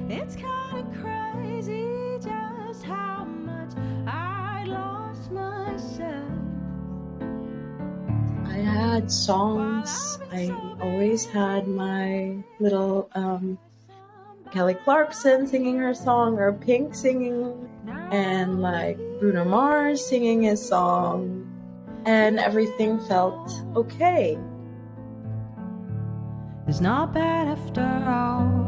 It's kind of crazy just how much I lost myself. I had songs. I always had my little Kelly Clarkson singing her song, or Pink singing, and like Bruno Mars singing his song, and everything felt okay. It's not bad after all.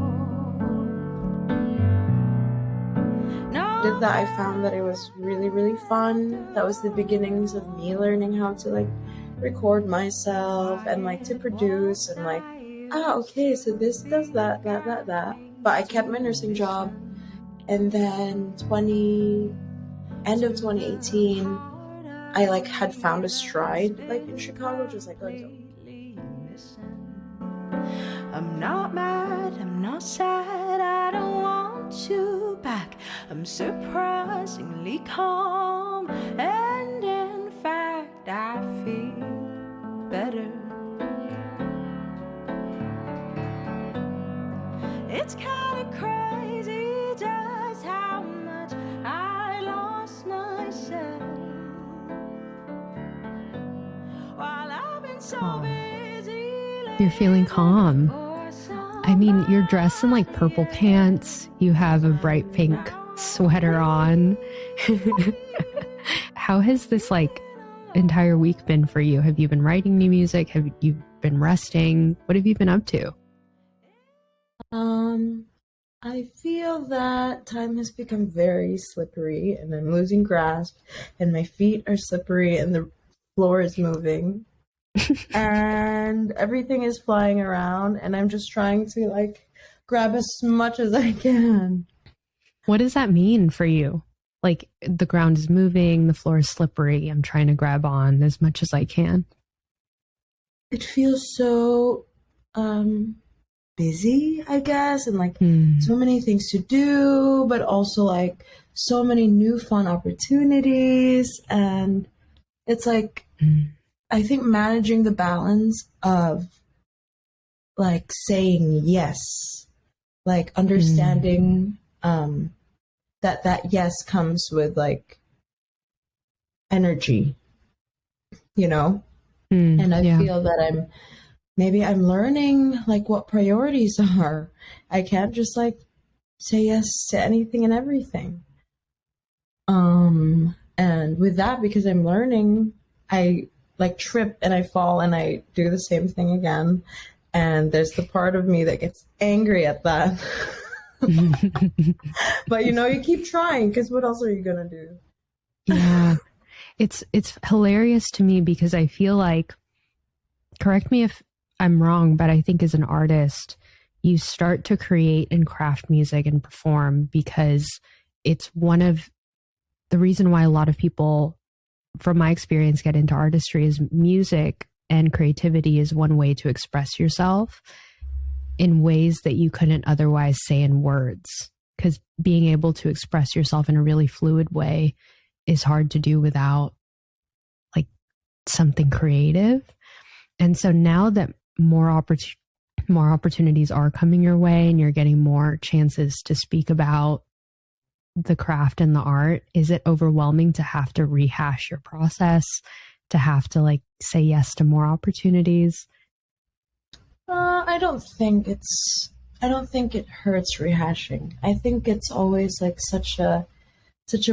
Did that, I found that it was really, really fun. That was the beginnings of me learning how to like record myself and like to produce and like, okay, so this does that. But I kept my nursing job, and then end of 2018, I like had found a stride like in Chicago, just like going to. I'm not mad, I'm not sad, I don't want you back. I'm surprisingly calm, and in fact I feel better. It's kind of crazy just how much I lost myself while I've been so busy. You're feeling calm. I mean, you're dressed in like purple pants. You have a bright pink sweater on. How has this like entire week been for you? Have you been writing new music? Have you been resting? What have you been up to? I feel that time has become very slippery, and I'm losing grasp, and my feet are slippery, and the floor is moving, and everything is flying around, and I'm just trying to like grab as much as I can. What does that mean for you? Like, the ground is moving, the floor is slippery, I'm trying to grab on as much as I can. It feels so busy, I guess, and like so many things to do, but also like so many new fun opportunities. And it's like, I think managing the balance of like saying yes, like understanding that yes comes with like energy, you know? And I feel that I'm learning like what priorities are. I can't just like say yes to anything and everything. And with that, because I'm learning, I like trip and I fall and I do the same thing again. And there's the part of me that gets angry at that. But you know, you keep trying, because what else are you gonna do? Yeah. It's hilarious to me because I feel like, correct me if I'm wrong, but I think as an artist, you start to create and craft music and perform because it's one of the reason why a lot of people, from my experience, get into artistry is music and creativity is one way to express yourself in ways that you couldn't otherwise say in words. Because being able to express yourself in a really fluid way is hard to do without like something creative. And so now that more opportunities are coming your way and you're getting more chances to speak about the craft and the art, is it overwhelming to have to rehash your process, to have to like say yes to more opportunities? I don't think it hurts rehashing. I think it's always like such a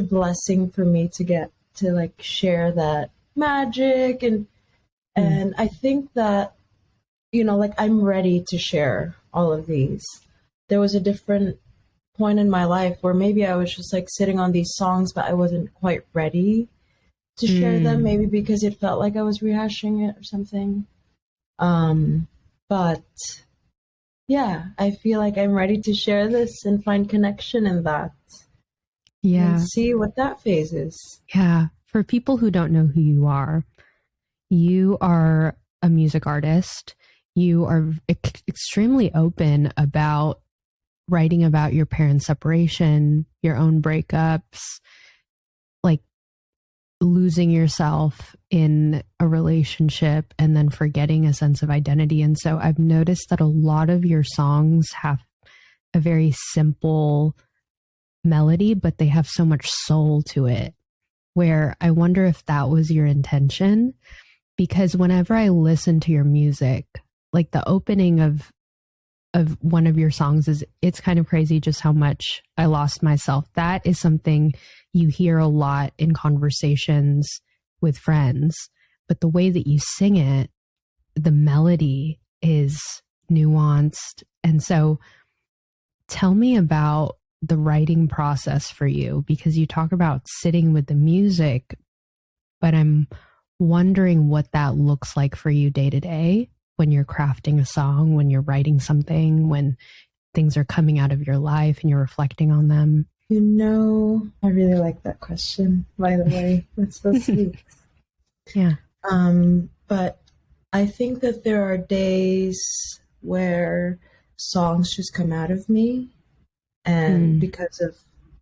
blessing for me to get to like share that magic, and I think that, you know, like I'm ready to share all of these. There was a different point in my life where maybe I was just like sitting on these songs, but I wasn't quite ready to share them, maybe because it felt like I was rehashing it or something. But yeah, I feel like I'm ready to share this and find connection in that. Yeah. And see what that phase is. Yeah. For people who don't know who you are a music artist. You are extremely open about writing about your parents' separation, your own breakups, like losing yourself in a relationship and then forgetting a sense of identity. And so I've noticed that a lot of your songs have a very simple melody, but they have so much soul to it, where I wonder if that was your intention. Because whenever I listen to your music, like the opening of one of your songs is "It's Kind of Crazy Just How Much I Lost Myself." That is something you hear a lot in conversations with friends, but the way that you sing it, the melody is nuanced. And so tell me about the writing process for you, because you talk about sitting with the music, but I'm wondering what that looks like for you day to day when you're crafting a song, when you're writing something, when things are coming out of your life and you're reflecting on them. You know, I really like that question, by the way. That's so sweet. Yeah. But I think that there are days where songs just come out of me, and because of,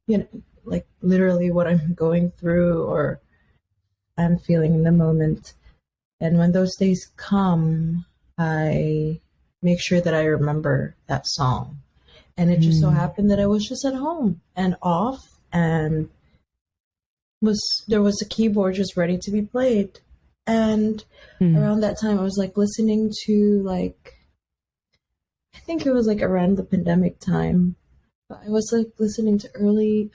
you know, like literally what I'm going through or I'm feeling in the moment. And when those days come, I make sure that I remember that song. And it just so happened that I was just at home and off, and there was a keyboard just ready to be played. And around that time I was like listening to, like, I think it was like around the pandemic time, but I was like listening to late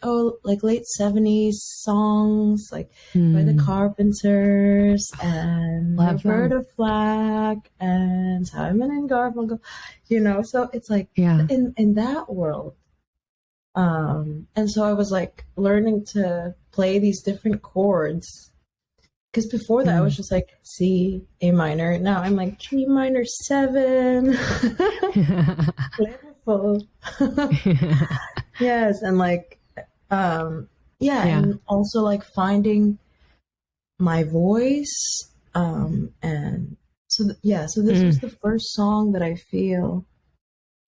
70s songs, like by the Carpenters and Roberta Flack and Simon and Garfunkel, you know, so it's like in that world. And so I was like learning to play these different chords, because before that I was just like C, A minor. Now I'm like G minor 7. Flavorful. Yes, and like and also like finding my voice, and so so this was the first song that I feel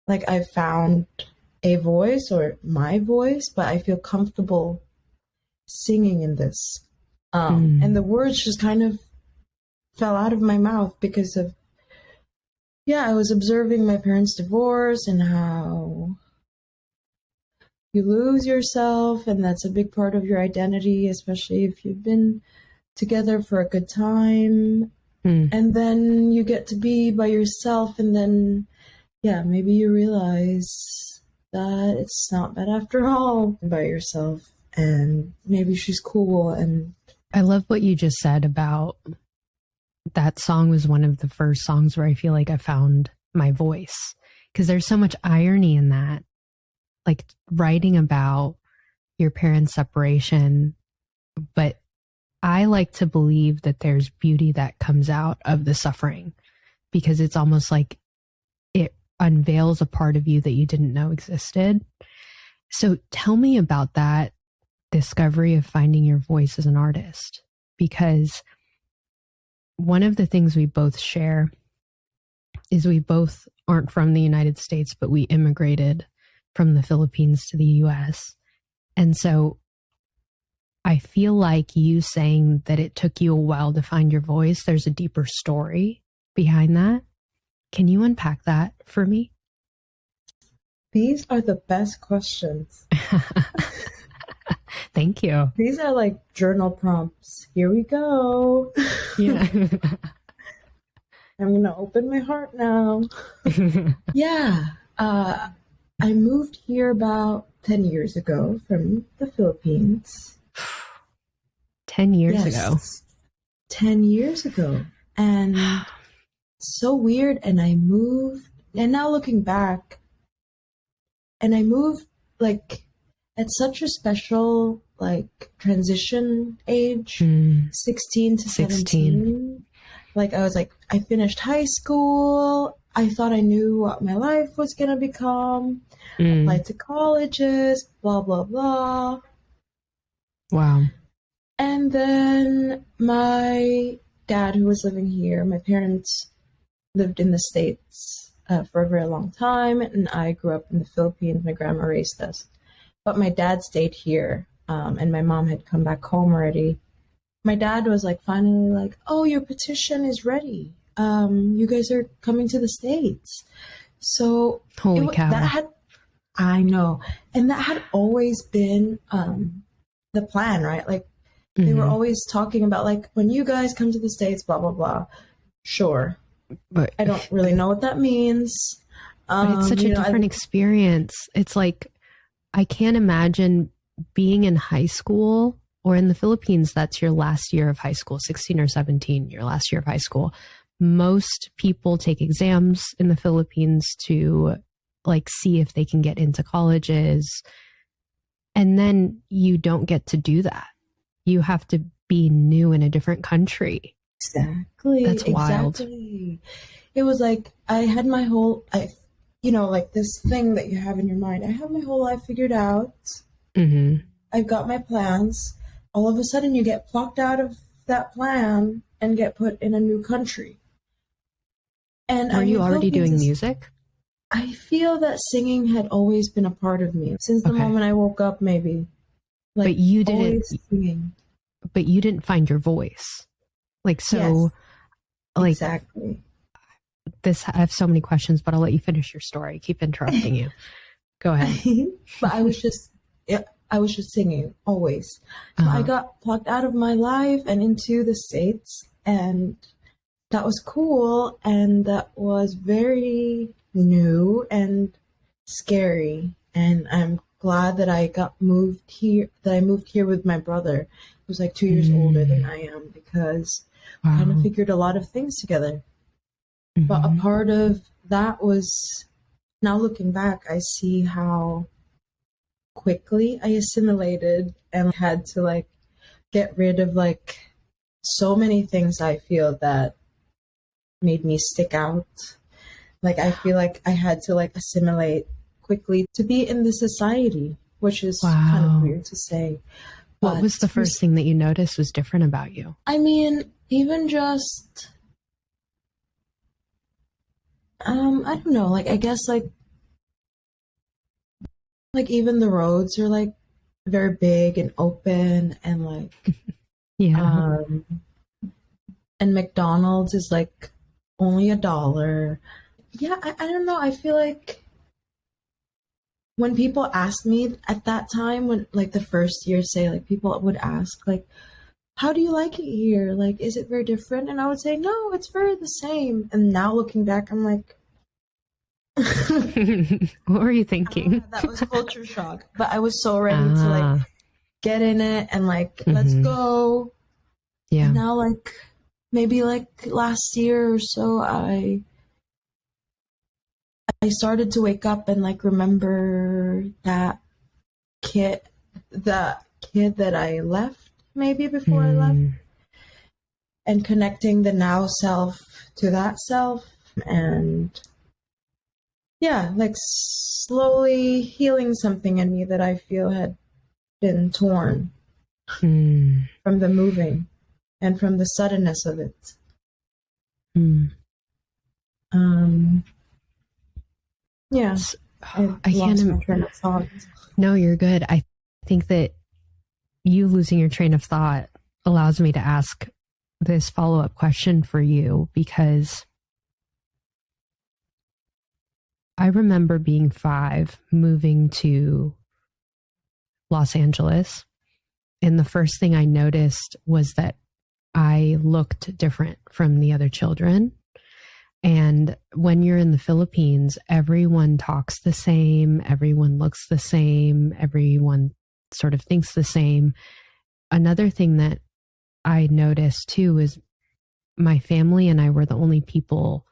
like I found a voice, or my voice, but I feel comfortable singing in this. And the words just kind of fell out of my mouth because of, I was observing my parents' divorce and how you lose yourself, and that's a big part of your identity, especially if you've been together for a good time. And then you get to be by yourself, and then, maybe you realize that it's not bad after all by yourself, and maybe she's cool. And I love what you just said about that song was one of the first songs where I feel like I found my voice, because there's so much irony in that, like writing about your parents' separation. But I like to believe that there's beauty that comes out of the suffering, because it's almost like it unveils a part of you that you didn't know existed. So tell me about that discovery of finding your voice as an artist, because one of the things we both share is we both aren't from the United States, but we immigrated from the Philippines to the US. And so I feel like you saying that it took you a while to find your voice, there's a deeper story behind that. Can you unpack that for me? These are the best questions. Thank you. These are like journal prompts. Here we go. Yeah. I'm going to open my heart now. I moved here about 10 years ago from the Philippines. 10 years ago. 10 years ago. And it's so weird. And I moved, and now looking back, and I moved like at such a special like transition age, 16 to 17. Like I was like, I finished high school. I thought I knew what my life was going to become. Applied to colleges, blah, blah, blah. Wow. And then my dad, who was living here, my parents lived in the States for a very long time. And I grew up in the Philippines. My grandma raised us. But my dad stayed here, and my mom had come back home already. My dad was like, finally like, oh, your petition is ready. You guys are coming to the States. So holy cow. I know. And that had always been the plan, right? Like they were always talking about like when you guys come to the States, blah blah blah. Sure. But I don't really know what that means. but it's such a different experience. It's like I can't imagine being in high school or in the Philippines, that's your last year of high school, 16 or 17, your last year of high school. Most people take exams in the Philippines to like see if they can get into colleges. And then you don't get to do that. You have to be new in a different country. Exactly. That's wild. Exactly. It was like I had my whole, like this thing that you have in your mind. I have my whole life figured out. Mm-hmm. I've got my plans. All of a sudden, you get plucked out of that plan and get put in a new country. And Were you already doing music? I feel that singing had always been a part of me since the moment I woke up, maybe. Like, but you didn't. Singing. But you didn't find your voice, like so. Yes, like exactly. I have so many questions, but I'll let you finish your story. I keep interrupting you. Go ahead. But I was just singing always. So I got plucked out of my life and into the States, and that was cool, and that was very new and scary. And I'm glad that I moved here with my brother, who's like 2 years older than I am, because I kind of figured a lot of things together. But a part of that was, now looking back, I see how quickly I assimilated and had to like get rid of like so many things I feel that made me stick out. Like I feel like I had to like assimilate quickly to be in the society, which is kind of weird to say. What was the first thing that you noticed was different about you? I mean, even just I don't know, like I guess like even the roads are like very big and open, and like and McDonald's is like only $1. Yeah, I don't know. I feel like when people asked me at that time, when like the first year, say like people would ask like, how do you like it here? Like, is it very different? And I would say, no, it's very the same. And now looking back, I'm like, what were you thinking? That was culture shock. But I was so ready to like get in it and like, let's go. Yeah. And now like maybe like last year or so, I started to wake up and like remember that kid that I left maybe before I left, and connecting the now self to that self, and yeah, like slowly healing something in me that I feel had been torn from the moving and from the suddenness of it. Yeah, I can't. My train of thought. No, you're good. I think that you losing your train of thought allows me to ask this follow-up question for you, because I remember being 5, moving to Los Angeles, and the first thing I noticed was that I looked different from the other children. And when you're in the Philippines, everyone talks the same, everyone looks the same, everyone sort of thinks the same. Another thing that I noticed too is my family and I were the only people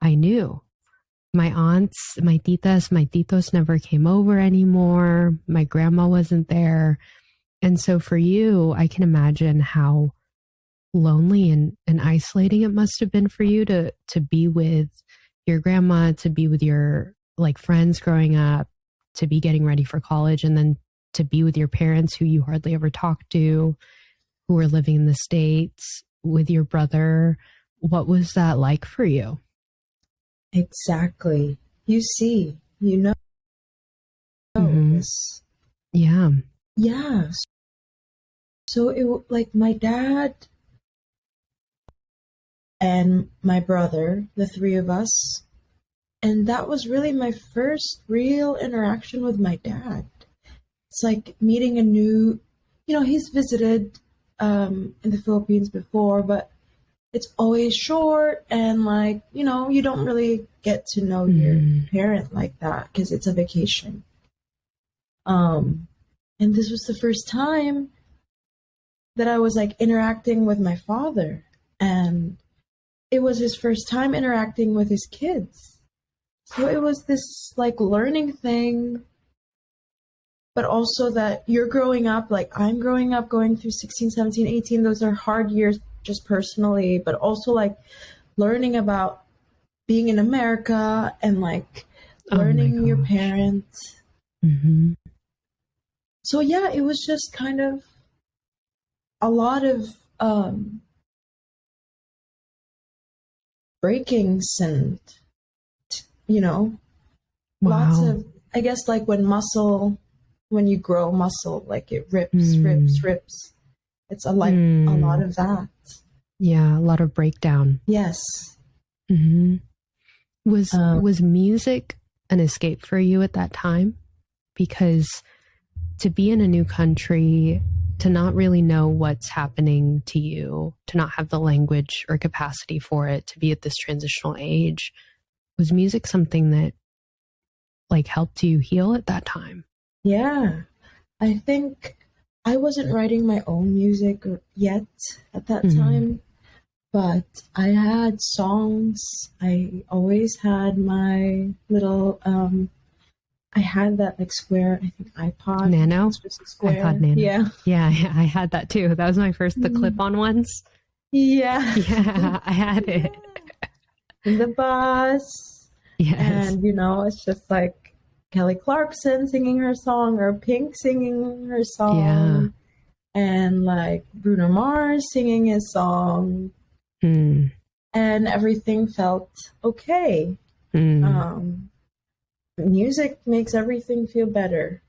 I knew. My aunts, my titas, my titos never came over anymore. My grandma wasn't there. And so for you, I can imagine how lonely and isolating it must have been for you to be with your grandma, to be with your like friends growing up, to be getting ready for college, and then to be with your parents who you hardly ever talked to, who were living in the States, with your brother. What was that like for you? Exactly. You see, you know. Yeah. Yeah. So it like my dad and my brother, the three of us, And that was really my first real interaction with my dad. It's like meeting a new, he's visited in the Philippines before, but it's always short, and like, you don't really get to know your parent like that because it's a vacation. And this was the first time that I was like interacting with my father, and it was his first time interacting with his kids. So it was this like learning thing, but also that you're growing up, like I'm growing up, going through 16, 17, 18. Those are hard years just personally, but also like learning about being in America and like learning your parents. Mm-hmm. So yeah, it was just kind of a lot of breakings and, lots of, I guess like when you grow muscle, like it rips. It's a lot of that. Yeah, a lot of breakdown. Yes. Mm-hmm. Was music an escape for you at that time? Because to be in a new country, to not really know what's happening to you, to not have the language or capacity for it, to be at this transitional age, was music something that like helped you heal at that time? Yeah. I think I wasn't writing my own music yet at that time, but I had songs. I always had my little, I had that like square, I think iPod. Nano? Square. iPod Nano. Yeah. Yeah, I had that too. That was my first, the clip-on ones. Yeah. Yeah, I had it. In the bus. Yes. And, it's just like Kelly Clarkson singing her song or Pink singing her song. Yeah. And like Bruno Mars singing his song. And everything felt okay. Music makes everything feel better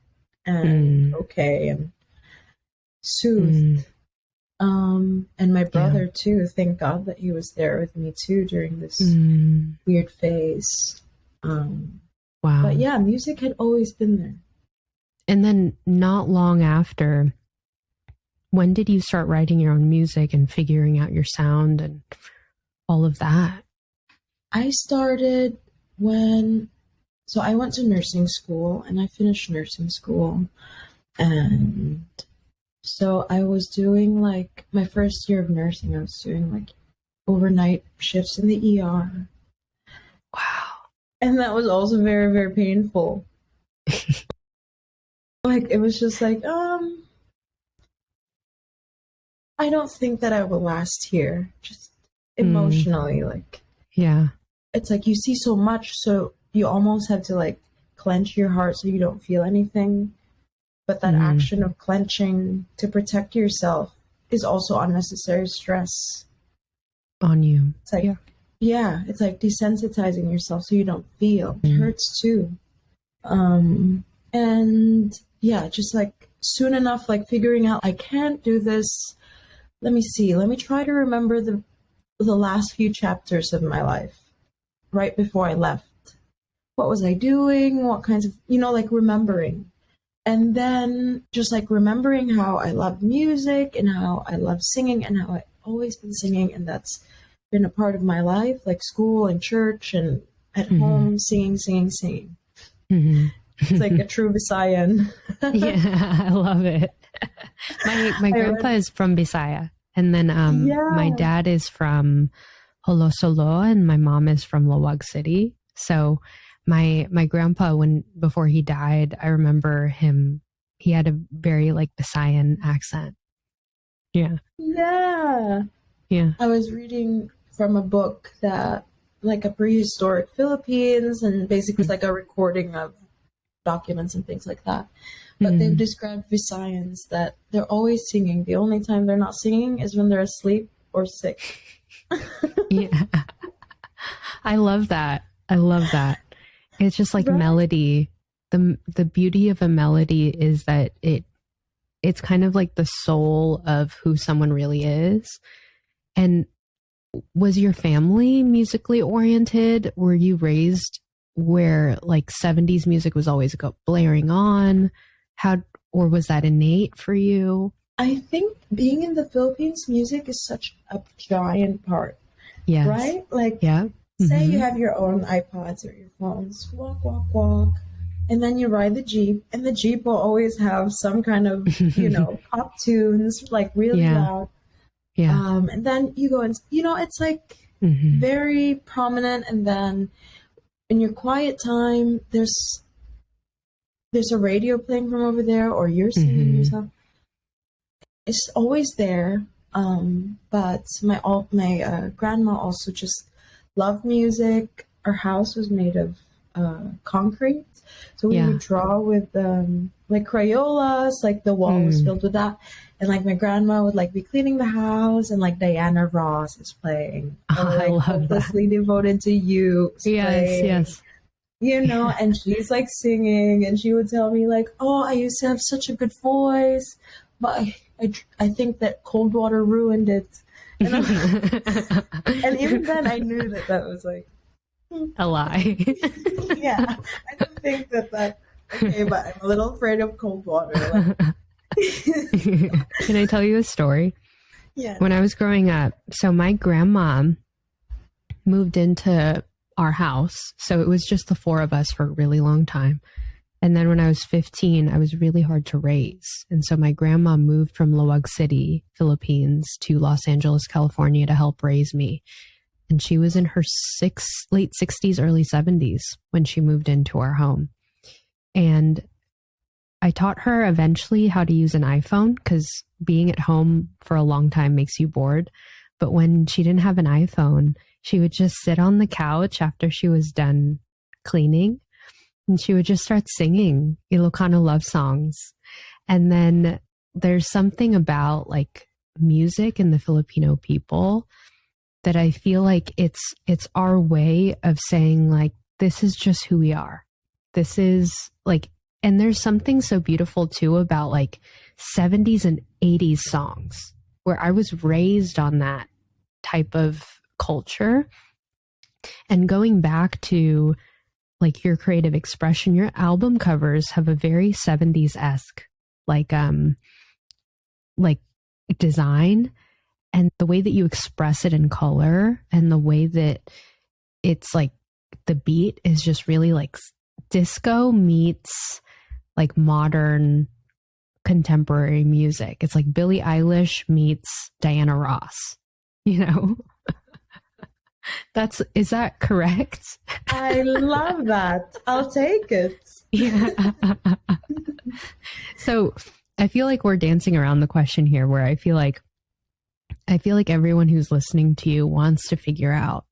and okay and soothed. And my brother too, thank God that he was there with me too during this weird phase. Wow. But yeah, music had always been there. And then not long after, when did you start writing your own music and figuring out your sound and all of that? I started so I went to nursing school and I finished nursing school. And so I was doing like my first year of nursing, I was doing like overnight shifts in the ER. Wow. And that was also very, very painful. Like, it was just like, I don't think that I will last here. Just emotionally, like. Yeah. It's like you see so much, so you almost have to like clench your heart so you don't feel anything. But that action of clenching to protect yourself is also unnecessary stress on you. It's like, yeah, it's like desensitizing yourself so you don't feel. It hurts too. And yeah, just like soon enough, like figuring out I can't do this. Let me see. Let me try to remember the last few chapters of my life right before I left. What was I doing? What kinds of, like remembering. And then just like remembering how I love music and how I love singing and how I've always been singing. And that's been a part of my life, like school and church and at home, singing. It's like a true Visayan. Yeah, I love it. My grandpa is from Bisaya. And then my dad is from Holosolo and my mom is from Lawag City. So my grandpa, before he died, I remember he had a very like Visayan accent. Yeah. Yeah. Yeah. I was reading from a book that like a prehistoric Philippines and basically it's like a recording of documents and things like that. But they've described Visayans that they're always singing. The only time they're not singing is when they're asleep or sick. Yeah. I love that. It's just like melody. The beauty of a melody is that it's kind of like the soul of who someone really is. And was your family musically oriented? Were you raised where like 70s music was always blaring on? Or was that innate for you? I think being in the Philippines, music is such a giant part, Yes. right? Like, yeah. Say you have your own iPods or your phones, walk, walk, walk, and then you ride the Jeep, and the Jeep will always have some kind of, pop tunes, like really loud. Yeah. And then you go and, it's like very prominent. And then in your quiet time, there's a radio playing from over there, or you're singing yourself. It's always there. But my grandma also just loved music. Our house was made of concrete, so we would draw with like Crayolas. Like the wall was filled with that, and like my grandma would like be cleaning the house, and like Diana Ross is playing. Or, like, I love Hopelessly that. Devoted to You. Yes. And she's like singing, and she would tell me like, "Oh, I used to have such a good voice, but I think that cold water ruined it." And, and even then, I knew that was like a lie. yeah, I don't think that. Okay, but I'm a little afraid of cold water. Can I tell you a story? Yeah. When I was growing up, so my grandma moved into our house. So it was just the four of us for a really long time. And then when I was 15, I was really hard to raise. And so my grandma moved from Loag City, Philippines, to Los Angeles, California to help raise me. And she was in her late 60s, early 70s when she moved into our home. And I taught her eventually how to use an iPhone, because being at home for a long time makes you bored. But when she didn't have an iPhone, she would just sit on the couch after she was done cleaning, and she would just start singing Ilocano love songs. And then there's something about like music and the Filipino people that I feel like it's our way of saying like, this is just who we are. This is like, and there's something so beautiful too about like 70s and 80s songs, where I was raised on that type of culture. And going back to like your creative expression, your album covers have a very 70s-esque like design, and the way that you express it in color, and the way that it's like the beat is just really like disco meets like modern contemporary music. It's like Billie Eilish meets Diana Ross, Is that correct? I love that. I'll take it. Yeah. So I feel like we're dancing around the question here, where I feel like everyone who's listening to you wants to figure out,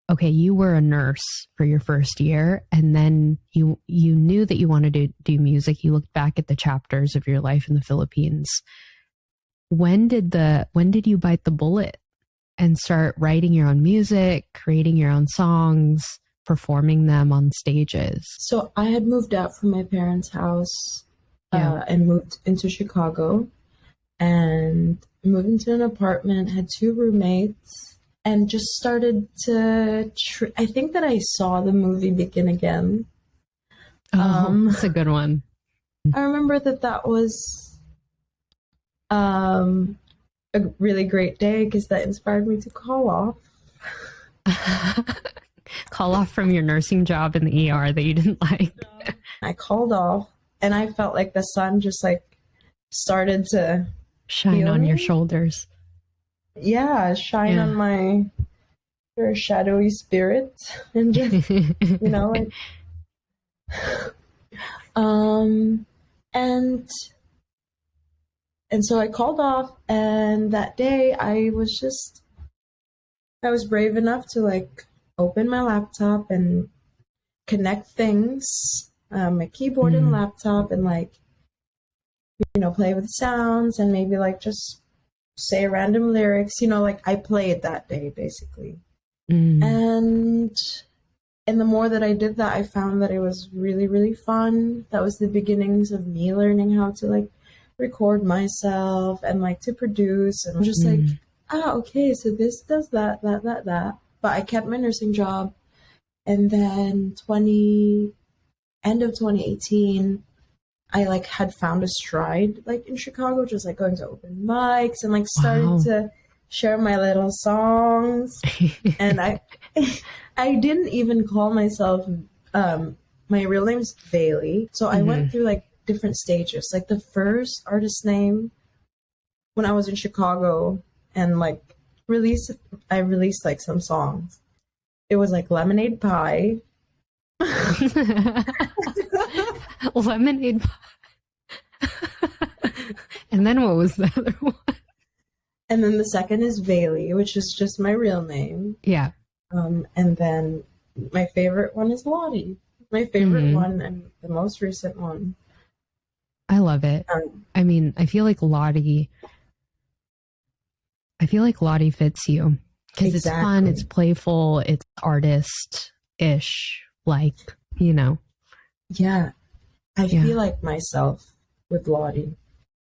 okay, you were a nurse for your first year, and then you knew that you wanted to do music. You looked back at the chapters of your life in the Philippines. When did you bite the bullet and start writing your own music, creating your own songs, performing them on stages? So I had moved out from my parents' house and moved into Chicago, and moved into an apartment, had two roommates, and just started to I think that I saw the movie Begin Again. That's a good one. I remember that was a really great day, because that inspired me to call off. Call off from your nursing job in the ER that you didn't like. I called off, and I felt like the sun just like started to shine on your shoulders. Yeah, shine on my shadowy spirit, and just like, and so I called off, and that day I was brave enough to like open my laptop and connect things, my keyboard and laptop, and like, play with sounds, and maybe like just say random lyrics, like I played that day basically. And the more that I did that, I found that it was really, really fun. That was the beginnings of me learning how to like record myself and like to produce, and just like, okay, so this does that. But I kept my nursing job, And then end of 2018, I like had found a stride like in Chicago, just like going to open mics and like started Wow. to share my little songs. And I didn't even call myself, my real name's Bailey. So I went through like different stages. Like the first artist name when I was in Chicago and like I released like some songs. It was like Lemonade Pie. Lemonade pie. And then what was the other one? And then the second is Bailey, which is just my real name. Yeah. And then my favorite one is Lotti. My favorite one and the most recent one. I love it. I mean, I feel like Lotti fits you because it's fun, it's playful, it's artist-ish, like, you know. Yeah. I feel like myself with Lotti.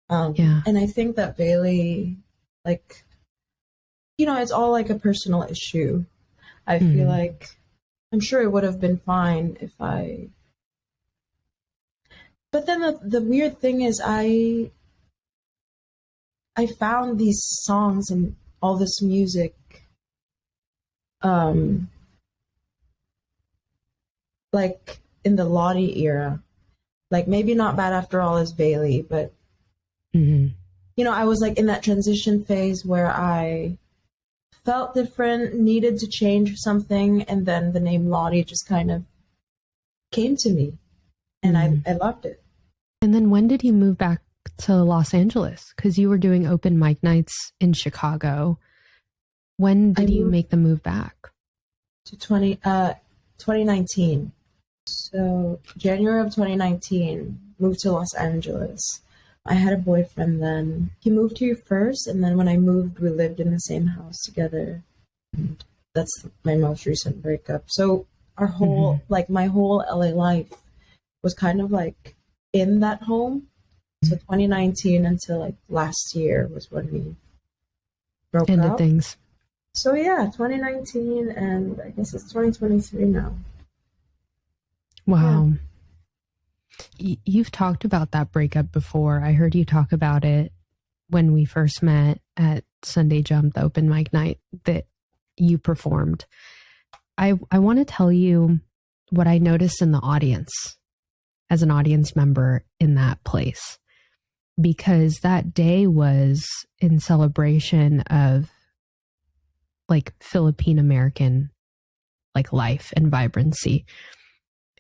And I think that Bailey, like, you know, it's all like a personal issue. I feel like I'm sure it would have been fine if I. But then the weird thing is I found these songs and all this music like in the Lotti era. Like maybe not Bad After All is Bailey, but you know, I was like in that transition phase where I felt different, needed to change something, and then the name Lotti just kind of came to me, and I loved it. And then when did you move back to Los Angeles? Because you were doing open mic nights in Chicago. When did you make the move back? To 2019. So January of 2019, moved to Los Angeles. I had a boyfriend then. He moved here first, and then when I moved, we lived in the same house together. And that's my most recent breakup. So our whole, like my whole LA life was kind of like in that home. So 2019 until like last year was when we broke Ended up. Things. So yeah, 2019, and I guess it's 2023 now. Wow. Yeah. You've talked about that breakup before. I heard you talk about it when we first met at Sunday Jump, the open mic night that you performed. I want to tell you what I noticed in the audience as an audience member in that place, because that day was in celebration of like Philippine American like life and vibrancy.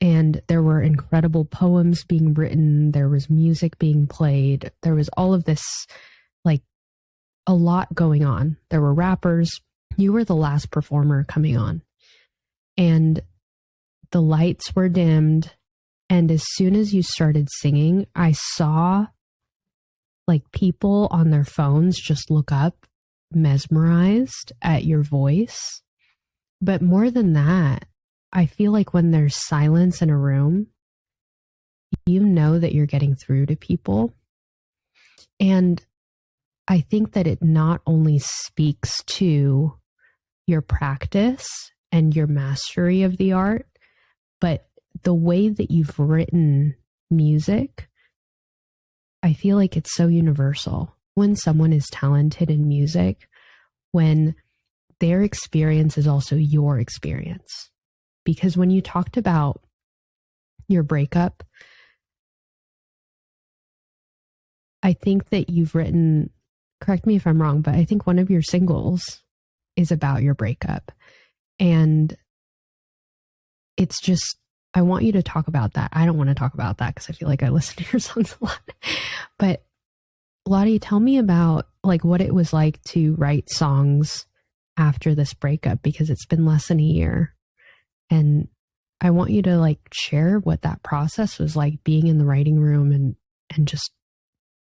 And there were incredible poems being written. There was music being played. There was all of this, like a lot going on. There were rappers. You were the last performer coming on. And the lights were dimmed. And as soon as you started singing, I saw like people on their phones just look up, mesmerized at your voice. But more than that, I feel like when there's silence in a room, you know that you're getting through to people. And I think that it not only speaks to your practice and your mastery of the art, but the way that you've written music, I feel like it's so universal. When someone is talented in music, when their experience is also your experience. Because when you talked about your breakup, I think that you've written, correct me if I'm wrong, but I think one of your singles is about your breakup. And it's just, I want you to talk about that. I don't want to talk about that because I feel like I listen to your songs a lot. But Lotti, tell me about like what it was like to write songs after this breakup, because it's been less than a year. And I want you to like share what that process was like, being in the writing room and just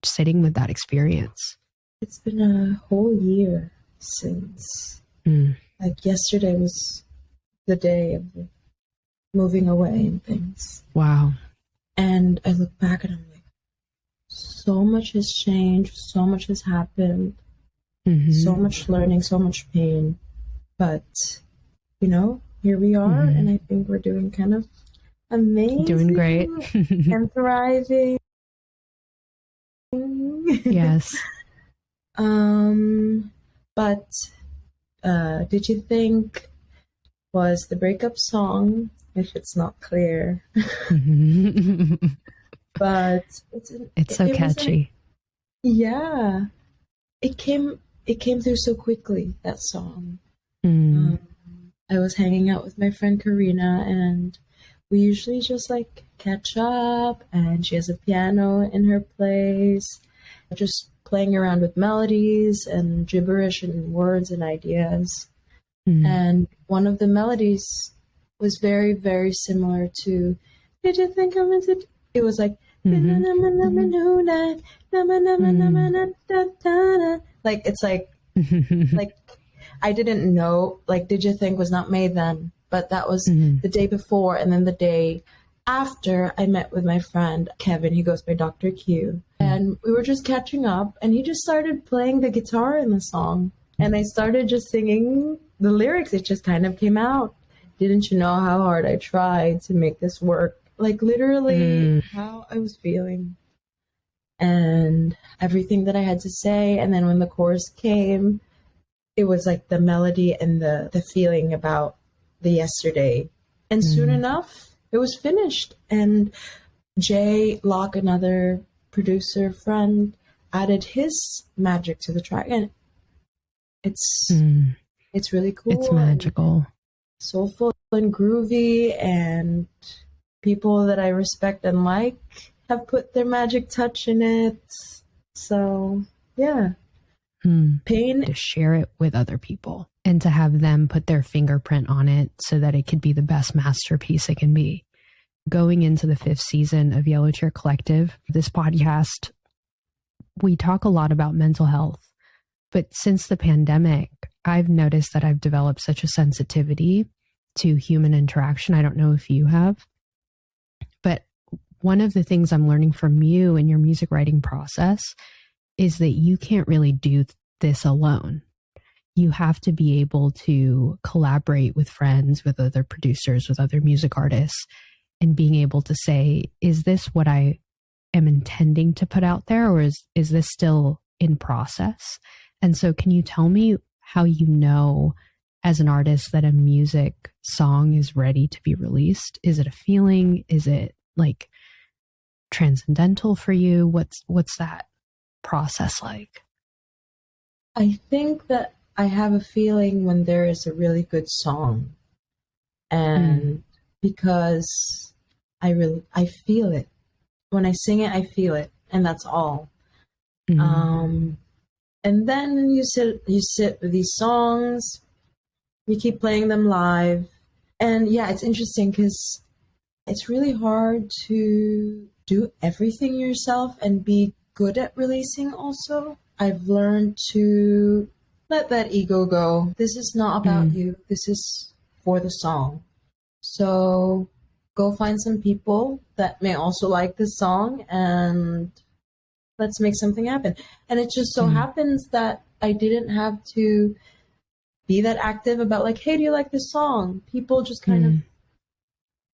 sitting with that experience. It's been a whole year since, like yesterday was the day of moving away and things. Wow. And I look back and I'm like, so much has changed, so much has happened, so much learning, so much pain. But, you know, here we are, and I think we're doing kind of amazing. Doing great. And thriving. Yes. But did you think was the breakup song, if it's not clear? But it's so catchy. Yeah. It came through so quickly, that song. I was hanging out with my friend Karina, and we usually just like catch up, and she has a piano in her place, just playing around with melodies and gibberish and words and ideas. And one of the melodies was very, very similar to "Did you think I'm into?" It was like like it's like like I didn't know, like "Did You Think" was not made then, but that was the day before, and then the day after I met with my friend Kevin. He goes by Dr. Q, and we were just catching up, and he just started playing the guitar in the song, and I started just singing the lyrics. It just kind of came out. Didn't you know how hard I tried to make this work? Like literally how I was feeling and everything that I had to say. And then when the chorus came, it was like the melody and the feeling about the yesterday. And soon enough, it was finished. And Jay Locke, another producer friend, added his magic to the track. And it's really cool. It's magical. Soulful and groovy, and people that I respect and like have put their magic touch in it. So, yeah. Pain. To share it with other people and to have them put their fingerprint on it so that it could be the best masterpiece it can be. Going into the 5th season of Yellow Chair Collective, this podcast, we talk a lot about mental health. But since the pandemic, I've noticed that I've developed such a sensitivity to human interaction. I don't know if you have. But one of the things I'm learning from you in your music writing process is that you can't really do this alone. You have to be able to collaborate with friends, with other producers, with other music artists, and being able to say, is this what I am intending to put out there, or is this still in process? And so can you tell me how you know as an artist that a music song is ready to be released? Is it a feeling? Is it like transcendental for you? What's that process like? I think that I have a feeling when there is a really good song, and because I feel it. When I sing it, I feel it, and that's all. And then you sit with these songs, you keep playing them live. And yeah, it's interesting because it's really hard to do everything yourself and be good at releasing also. I've learned to let that ego go. This is not about you. This is for the song. So go find some people that may also like this song, and let's make something happen. And it just so happens that I didn't have to be that active about like, hey, do you like this song? People just kind of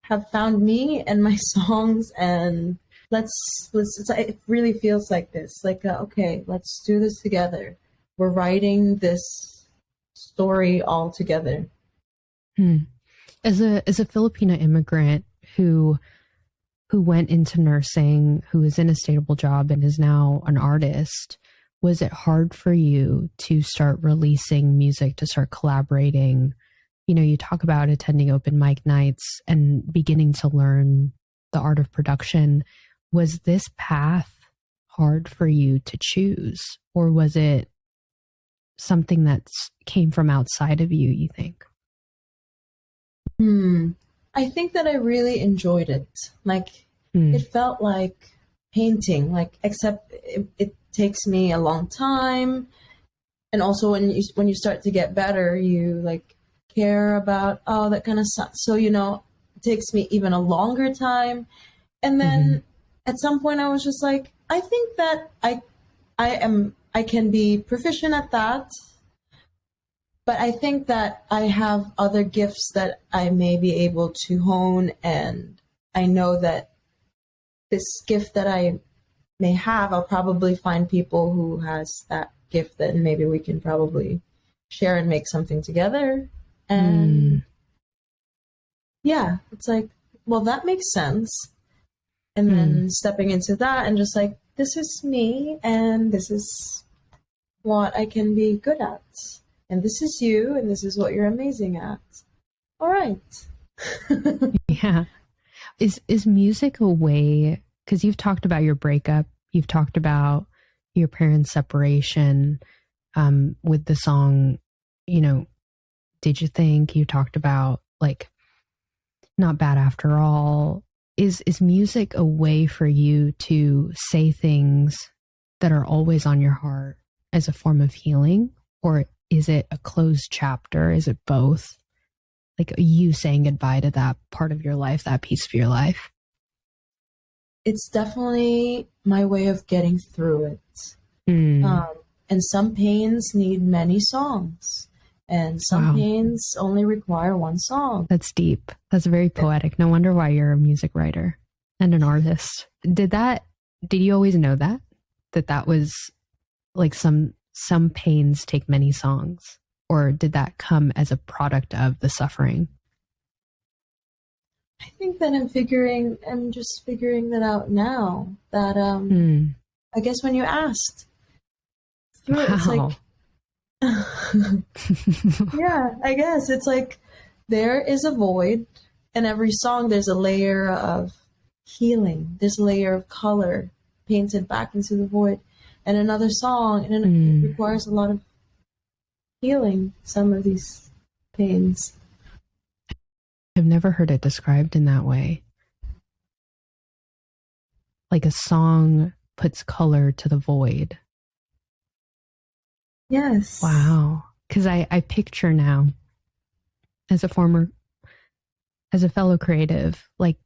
have found me and my songs, and it really feels like this. Like, okay, let's do this together. We're writing this story all together. As a Filipina immigrant who went into nursing, who is in a stable job and is now an artist, was it hard for you to start releasing music, to start collaborating? You know, you talk about attending open mic nights and beginning to learn the art of production. Was this path hard for you to choose, or was it something that came from outside of you, you think? I think that I really enjoyed it. Like, it felt like painting, like, except it takes me a long time. And also when you start to get better, you like care about, that kind of stuff. So, you know, it takes me even a longer time. And then at some point I was just like, I think that I can be proficient at that. but I think that I have other gifts that I may be able to hone, and I know that this gift that I may have, I'll probably find people who has that gift that maybe we can probably share and make something together. And yeah, it's like, well, that makes sense. And then stepping into that and just like, this is me and this is what I can be good at. And this is you and this is what you're amazing at. All right. Yeah. Is music a way, because you've talked about your breakup, you've talked about your parents' separation, with the song, you know, Did You Think? You talked about like Not Bad After All. Is music a way for you to say things that are always on your heart as a form of healing? Or is it a closed chapter? Is it both? Like you saying goodbye to that part of your life, that piece of your life? It's definitely my way of getting through it. And some pains need many songs. And some pains only require one song. That's deep. That's very poetic. No wonder why you're a music writer and an artist. Did you always know that was like some pains take many songs? Or did that come as a product of the suffering? I think that I'm just figuring that out now. That I guess when you asked through it, it's like yeah, I guess it's like there is a void, and every song there's a layer of healing. There's a layer of color painted back into the void, and another song, and it requires a lot of healing. Some of these pains. I've never heard it described in that way. Like a song puts color to the void. Yes. Wow. Because I picture now, as a fellow creative, like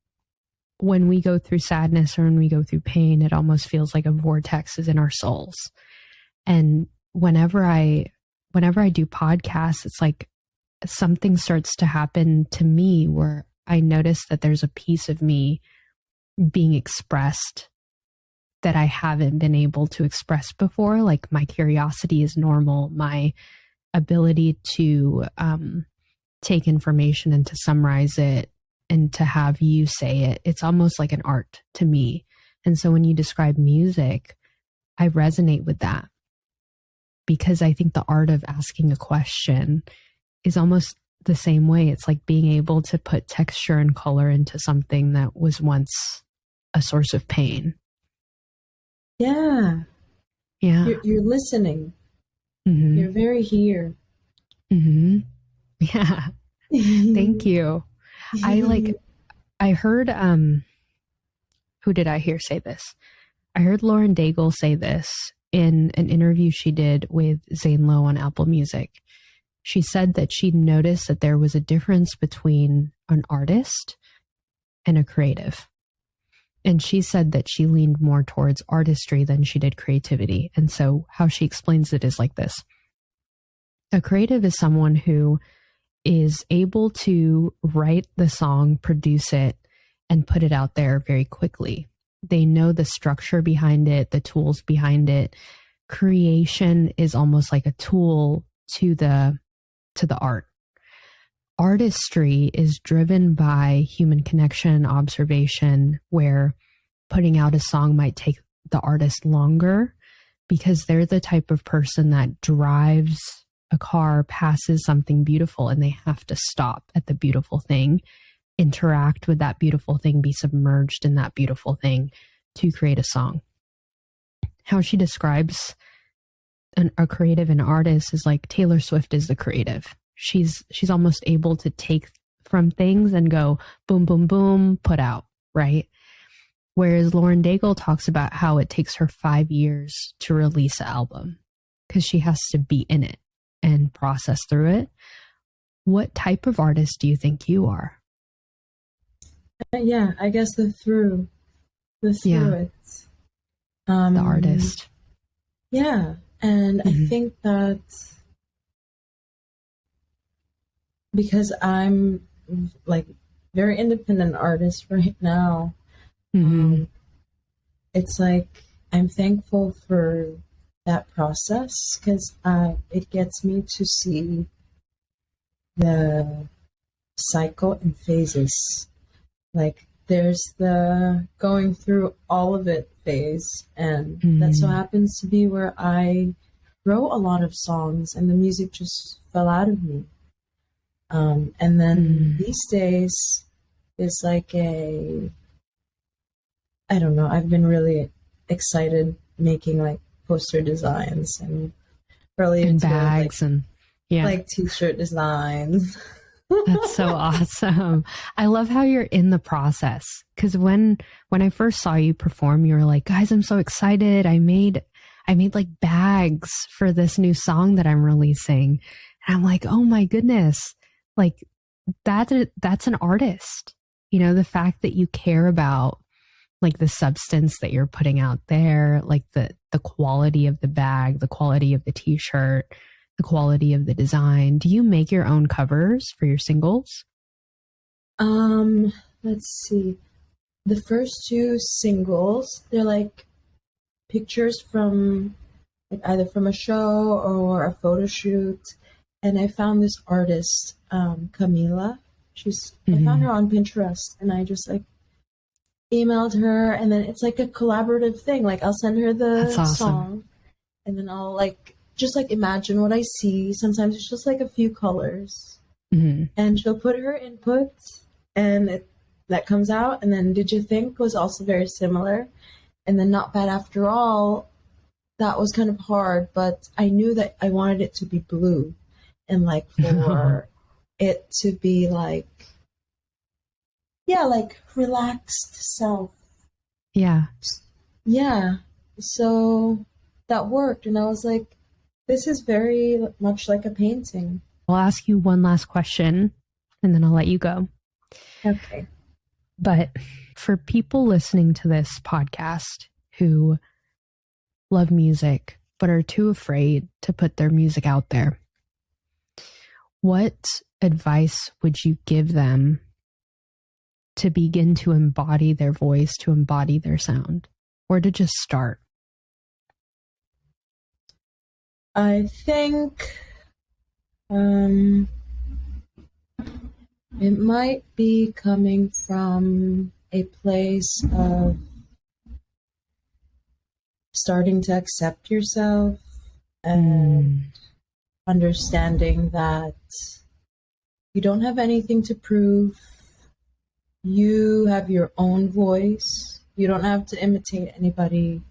when we go through sadness or when we go through pain, it almost feels like a vortex is in our souls. And whenever I do podcasts, it's like something starts to happen to me where I notice that there's a piece of me being expressed that I haven't been able to express before. Like my curiosity is normal. My ability to take information and to summarize it and to have you say it, it's almost like an art to me. And so when you describe music, I resonate with that, because I think the art of asking a question is almost the same way. It's like being able to put texture and color into something that was once a source of pain. Yeah. Yeah. You're listening. Mm-hmm. You're very here. Mm-hmm. Yeah. Thank you. I heard, who did I hear say this? I heard Lauren Daigle say this in an interview she did with Zane Lowe on Apple Music. She said that she noticed that there was a difference between an artist and a creative. And she said that she leaned more towards artistry than she did creativity. And so how she explains it is like this. A creative is someone who is able to write the song, produce it, and put it out there very quickly. They know the structure behind it, the tools behind it. Creation is almost like a tool to the art. Artistry is driven by human connection and observation, where putting out a song might take the artist longer because they're the type of person that drives a car, passes something beautiful, and they have to stop at the beautiful thing, interact with that beautiful thing, be submerged in that beautiful thing to create a song. How she describes a creative and artist is like Taylor Swift is the creative. She's almost able to take from things and go boom, boom, boom, put out, right? Whereas Lauren Daigle talks about how it takes her 5 years to release an album because she has to be in it and process through it. What type of artist do you think you are? Yeah, I guess the through it. The artist. Yeah. And I think that because I'm like very independent artist right now. It's like I'm thankful for that process because it gets me to see the cycle and phases. Like there's the going through all of it phase, and that so happens to be where I wrote a lot of songs and the music just fell out of me. And then these days is like I don't know, I've been really excited making like poster designs and really and into bags and like t-shirt designs. That's so awesome. I love how you're in the process, because when I first saw you perform, you were like, guys, I'm so excited. I made like bags for this new song that I'm releasing. And I'm like, oh my goodness, like that's an artist. You know, the fact that you care about like the substance that you're putting out there, like the quality of the bag, the quality of the t-shirt, the quality of the design. Do you make your own covers for your singles? Let's see. The first two singles, they're like pictures from like either from a show or a photo shoot. And I found this artist, Camila. I found her on Pinterest, and I just like emailed her, and then it's like a collaborative thing. Like I'll send her the song, and then I'll like just like imagine what I see. Sometimes it's just like a few colors, and she'll put her input, and that comes out. And then Did You Think was also very similar, and then Not Bad After All. That was kind of hard, but I knew that I wanted it to be blue, and like for it to be like, yeah, like relaxed self. Yeah. So that worked, and I was like, this is very much like a painting. I'll ask you one last question, and then I'll let you go. Okay. But for people listening to this podcast who love music but are too afraid to put their music out there, what advice would you give them to begin to embody their voice, to embody their sound, or to just start? I think it might be coming from a place of starting to accept yourself and understanding that you don't have anything to prove. You have your own voice. You don't have to imitate anybody.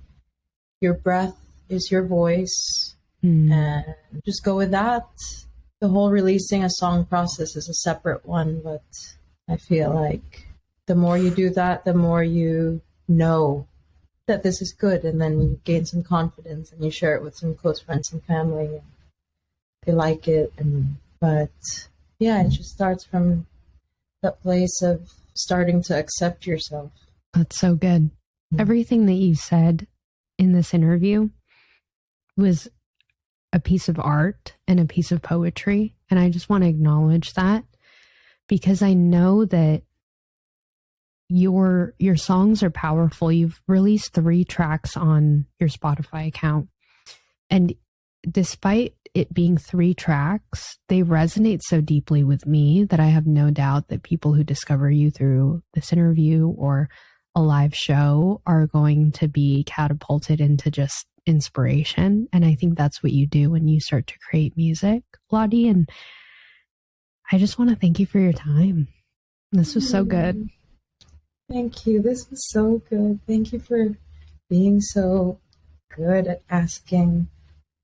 Your breath is your voice. And just go with that. The whole releasing a song process is a separate one, but I feel like the more you do that, the more you know that this is good, and then you gain some confidence and you share it with some close friends and family, and they like it. But yeah, it just starts from that place of starting to accept yourself. That's so good. Everything that you said in this interview was a piece of art and a piece of poetry, and I just want to acknowledge that, because I know that your songs are powerful. You've released 3 tracks on your Spotify account, and despite it being 3 tracks, they resonate so deeply with me that I have no doubt that people who discover you through this interview or a live show are going to be catapulted into just inspiration. And I think that's what you do when you start to create music, Lotti. And I just want to thank you for your time. This was so good. Thank you. This was so good. Thank you for being so good at asking.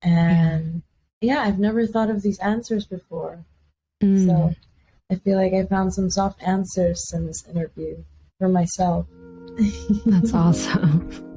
And yeah, I've never thought of these answers before. So I feel like I found some soft answers in this interview for myself. That's awesome.